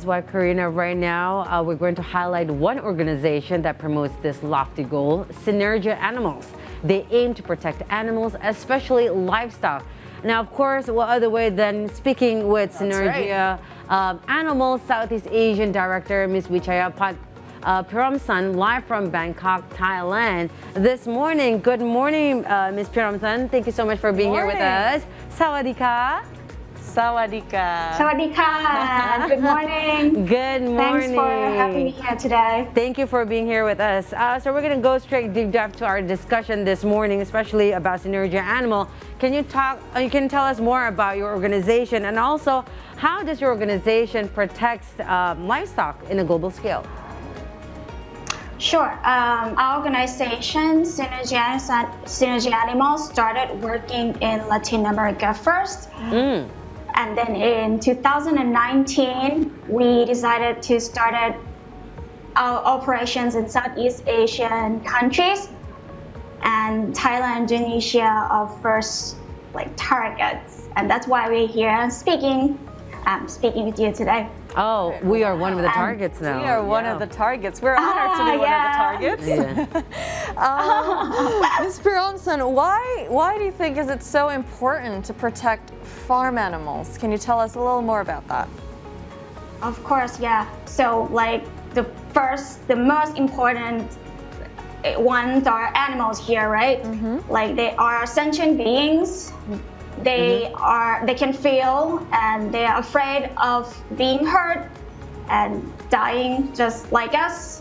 Why Karina, right now we're going to highlight one organization that promotes this lofty goal, Sinergia Animals. They aim to protect animals, especially livestock. Now, of course, what other way than speaking with Sinergia Animal Southeast Asian Director, Ms. Wichayapat Piromsan, live from Bangkok, Thailand this morning. Good morning, Ms. Piromsan. Thank you so much for being here with us. Sawadika. Sawadika. Sawadika. Good morning. Good morning. Thanks for having me here today. Thank you for being here with us. So we're going to go straight deep dive to our discussion this morning, especially about Sinergia Animal. Can you tell us more about your organization, and also how does your organization protect livestock in a global scale? Sure. Our organization, Sinergia Animal, started working in Latin America first. And then in 2019, we decided to start our operations in Southeast Asian countries, and Thailand, Indonesia, our first targets. And that's why we're here speaking with you today. Oh, we are one of the targets now. We are one of the targets. We're honored to be one of the targets. Ms. Piromsan, why do you think is it so important to protect farm animals? Can you tell us a little more about that? Of course, yeah. So the most important ones are animals here, right? They are sentient beings. They can feel, and they are afraid of being hurt and dying just like us.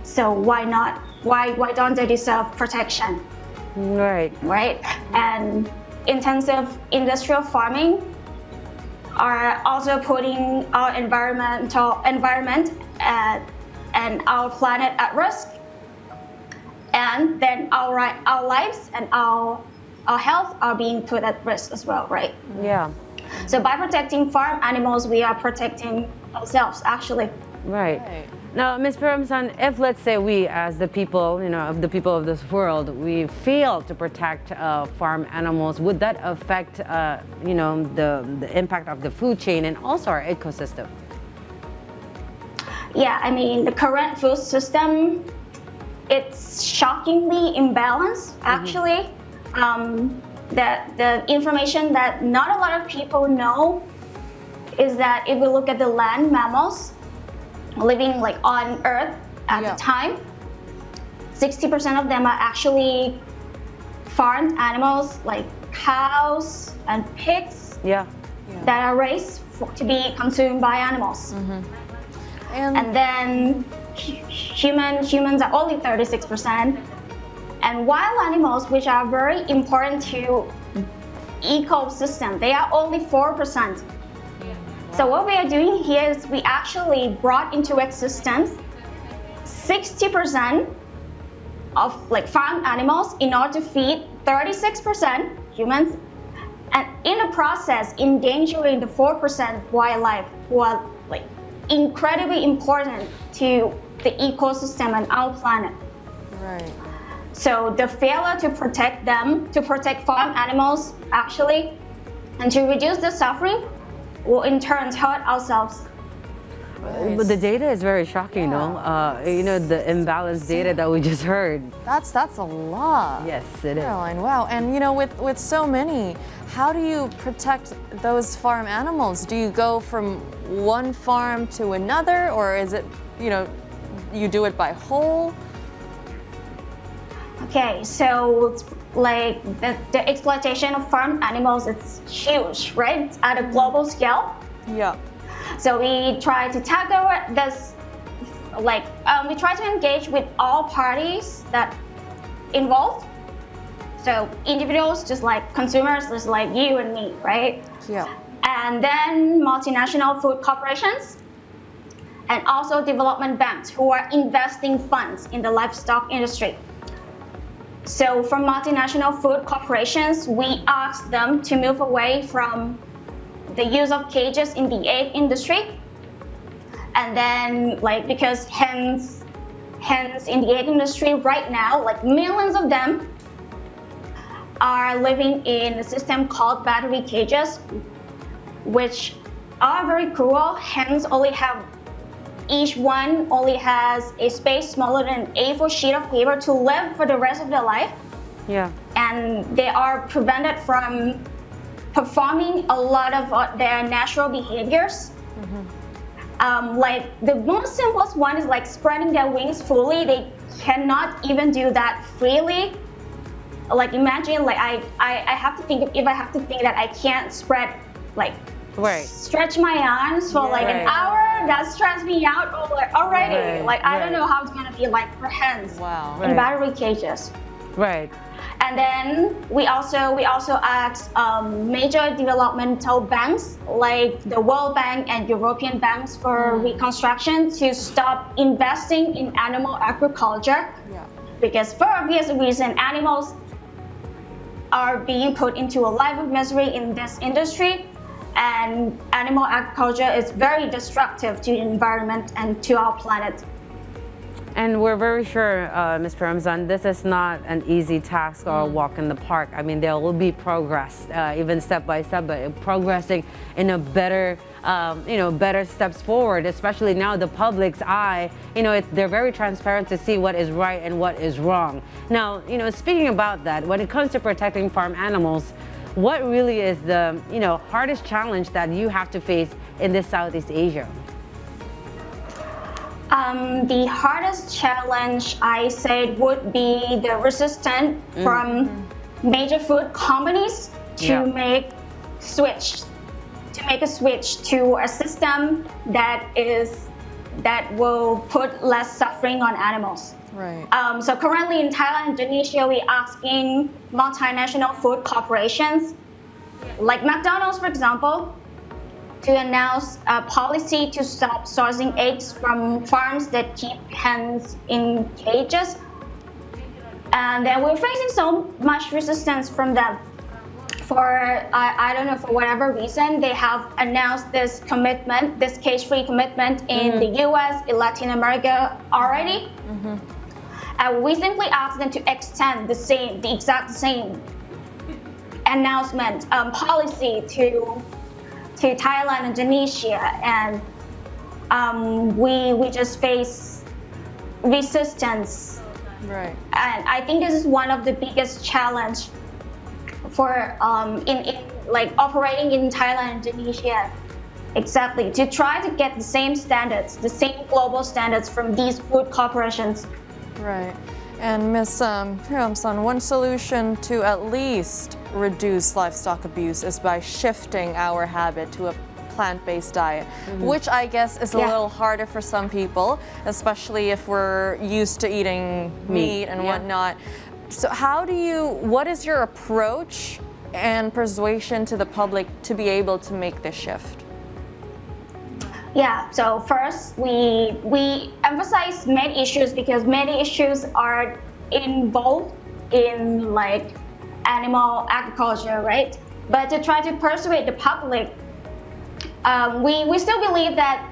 So why not? Why don't they deserve protection? Right. And intensive industrial farming are also putting our environment and our planet at risk. And then our lives and our health are being put at risk as well, right? Yeah. So by protecting farm animals, we are protecting ourselves, actually. Right. Now, Ms. Piromsan, if let's say we, as the people, the people of this world, we fail to protect farm animals, would that affect, the impact of the food chain and also our ecosystem? Yeah, I mean, the current food system, it's shockingly imbalanced, actually. The information that not a lot of people know is that if we look at the land mammals living on Earth at the time, 60% of them are actually farmed animals like cows and pigs that are raised to be consumed by animals. And then humans are only 36%. And wild animals, which are very important to ecosystem, they are only 4%. So what we are doing here is we actually brought into existence 60% of farm animals in order to feed 36% humans, and in the process endangering the 4% wildlife who are incredibly important to the ecosystem and our planet. Right. So the failure to protect them, to protect farm animals actually, and to reduce the suffering will in turn hurt ourselves. But the data is very shocking, no? The imbalanced data that we just heard. That's a lot. Yes, it is. Caroline, wow. And with so many, how do you protect those farm animals? Do you go from one farm to another, or is it, you do it by whole? Okay, so the exploitation of farm animals is huge, right? At a global scale. Yeah. So we try to tackle this, we try to engage with all parties that involved. So individuals, just like consumers, just like you and me, right? Yeah. And then multinational food corporations, and also development banks who are investing funds in the livestock industry. So from multinational food corporations, we asked them to move away from the use of cages in the egg industry. And then because hens in the egg industry right now, millions of them are living in a system called battery cages, which are very cruel. Hens each one only has a space smaller than an A4 sheet of paper to live for the rest of their life. Yeah. And they are prevented from performing a lot of their natural behaviors. Like the most simplest one is like spreading their wings fully. They cannot even do that freely. Like imagine, like I have to think, if I have to think that I can't spread, like stretch my arms for like an hour, that stressed me out already. Like I don't know how it's gonna be like for hens in battery cages. Right. And then we also asked major developmental banks like the World Bank and European banks for reconstruction to stop investing in animal agriculture. Because for obvious reason, animals are being put into a life of misery in this industry, and animal agriculture is very destructive to the environment and to our planet. And we're very sure, Ms. Piromsan, this is not an easy task or a walk in the park. I mean, there will be progress, even step by step, but progressing in a better, better steps forward, especially now the public's eye, they're very transparent to see what is right and what is wrong. Now, speaking about that, when it comes to protecting farm animals, what really is the, hardest challenge that you have to face in this Southeast Asia? The hardest challenge, I said, would be the resistance from major food companies to make a switch to a system that will put less suffering on animals. Right. So currently in Thailand and Indonesia, we're asking multinational food corporations, like McDonald's, for example, to announce a policy to stop sourcing eggs from farms that keep hens in cages. And then we're facing so much resistance from them. I don't know, for whatever reason, they have announced this commitment, this cage-free commitment in the US, in Latin America already. And we simply ask them to extend the exact same announcement, policy to Thailand, Indonesia, and we just face resistance. Right. And I think this is one of the biggest challenge for in operating in Thailand, Indonesia. Exactly, to try to get the same standards, the same global standards from these food corporations. Right. And Ms. Piromsan, one solution to at least reduce livestock abuse is by shifting our habit to a plant-based diet, which I guess is a little harder for some people, especially if we're used to eating meat and whatnot. So what is your approach and persuasion to the public to be able to make this shift? Yeah, so first we emphasize many issues because many issues are involved in like animal agriculture, right? But to try to persuade the public, we still believe that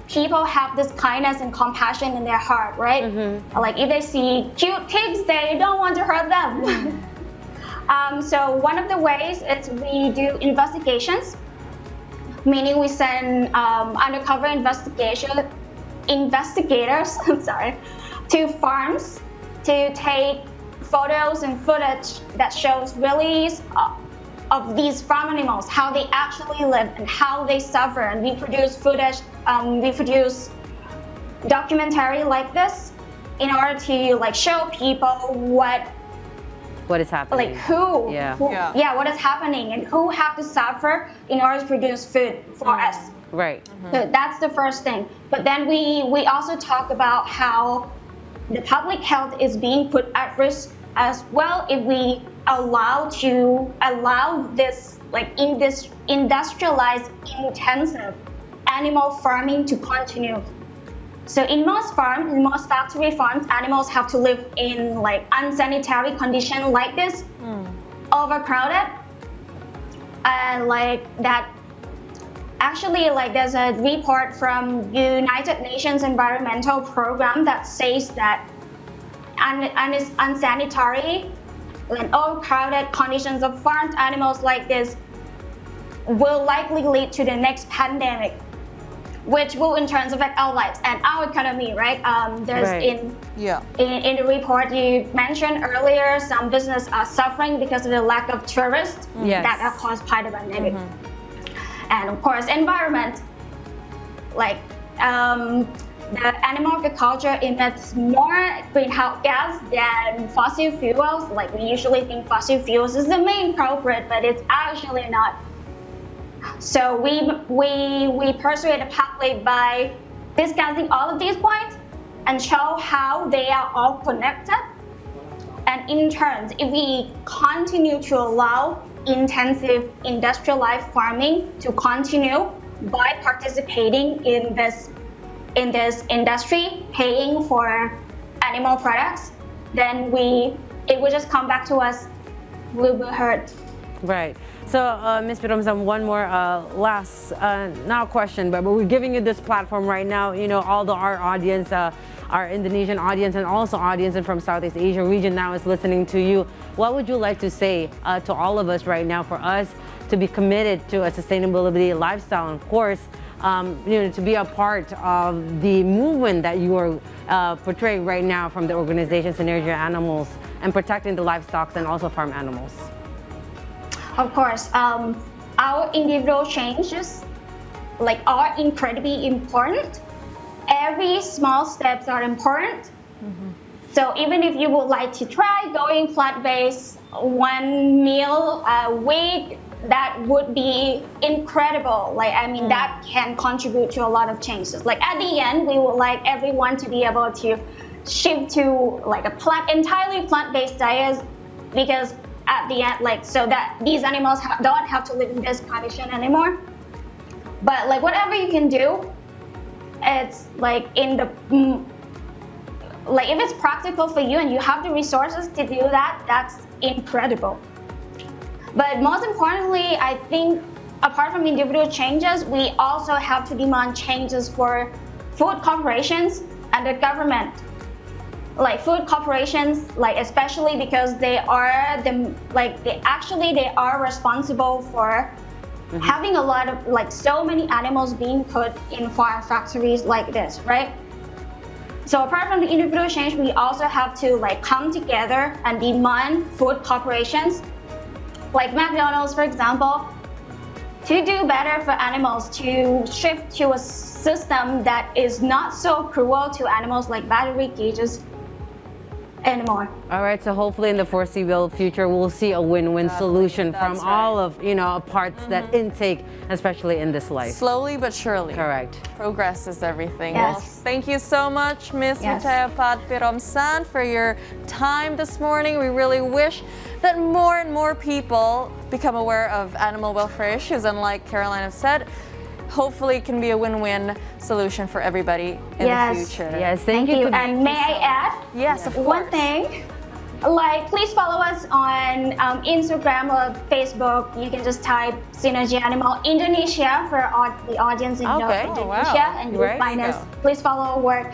people have this kindness and compassion in their heart, right? Like if they see cute pigs, they don't want to hurt them. So one of the ways is we do investigations, meaning we send undercover investigators to farms to take photos and footage that shows release of these farm animals, how they actually live and how they suffer. And we produce footage, we produce documentary like this in order to like show people what is happening, like what is happening and who have to suffer in order to produce food for us. Right. So that's the first thing. But then we also talk about how the public health is being put at risk as well if we allow this like in this industrialized intensive animal farming to continue. So in most farms, in most factory farms, animals have to live in like unsanitary conditions like this, overcrowded, and like that. Actually, like there's a report from United Nations Environmental Program that says that unsanitary and overcrowded conditions of farmed animals like this, will likely lead to the next pandemic, which will in turn affect our lives and our economy, right? There's Right. in the report you mentioned earlier, some businesses are suffering because of the lack of tourists Yes. that are caused by the pandemic. And of course, environment, like the animal agriculture emits more greenhouse gas than fossil fuels. Like we usually think fossil fuels is the main culprit, but it's actually not. So we pursue the pathway by discussing all of these points and show how they are all connected. And in turn, if we continue to allow intensive industrialized farming to continue by participating in this industry, paying for animal products, then it will just come back to us. We will hurt. Right. So, Ms. Piromsan, one more last, not a question, but we're giving you this platform right now. You know, all our audience, our Indonesian audience, and also audience from Southeast Asia region now is listening to you. What would you like to say to all of us right now for us to be committed to a sustainability lifestyle, and of course, you know, to be a part of the movement that you are portraying right now from the organization Sinergia Animals and protecting the livestock and also farm animals? Of course, our individual changes are incredibly important. Every small steps are important. So even if you would like to try going plant-based one meal a week, that would be incredible. That can contribute to a lot of changes. At the end, we would like everyone to be able to shift to a entirely plant-based diet, because at the end, so that these animals don't have to live in this condition anymore. But whatever you can do, it's if it's practical for you and you have the resources to do that, that's incredible. But most importantly, I think apart from individual changes, we also have to demand changes for food corporations and the government. Food corporations, especially because they are they are responsible for having a lot of so many animals being put in farm factories like this, right? So apart from the individual change, we also have to come together and demand food corporations, like McDonald's, for example, to do better for animals, to shift to a system that is not so cruel to animals like battery cages anymore. All right, so hopefully in the foreseeable future, we'll see a win-win solution from all of, parts that intake, especially in this life. Slowly but surely. Correct. Progress is everything. Yes. Well, thank you so much, Ms. Wichayapat Piromsan, for your time this morning. We really wish that more and more people become aware of animal welfare issues, and like Caroline has said, hopefully it can be a win-win solution for everybody in the future. Yes, thank you. And may I add? Yes, of course. One thing, please follow us on Instagram or Facebook. You can just type Sinergia Animal Indonesia for the audience in Indonesia, and you'll find us. Please follow our work.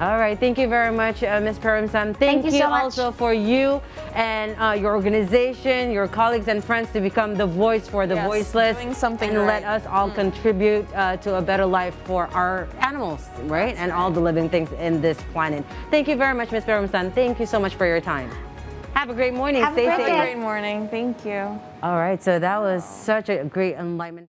All right, thank you very much, Ms. Piromsan. Thank you so much. Also for you and your organization, your colleagues and friends to become the voice for the voiceless, doing something and right. let us all contribute to a better life for our animals, right? And all the living things in this planet. Thank you very much, Ms. Piromsan. Thank you so much for your time. Have a great morning. Have Stay a great safe. day. Great morning. Thank you. All right, so that was such a great enlightenment.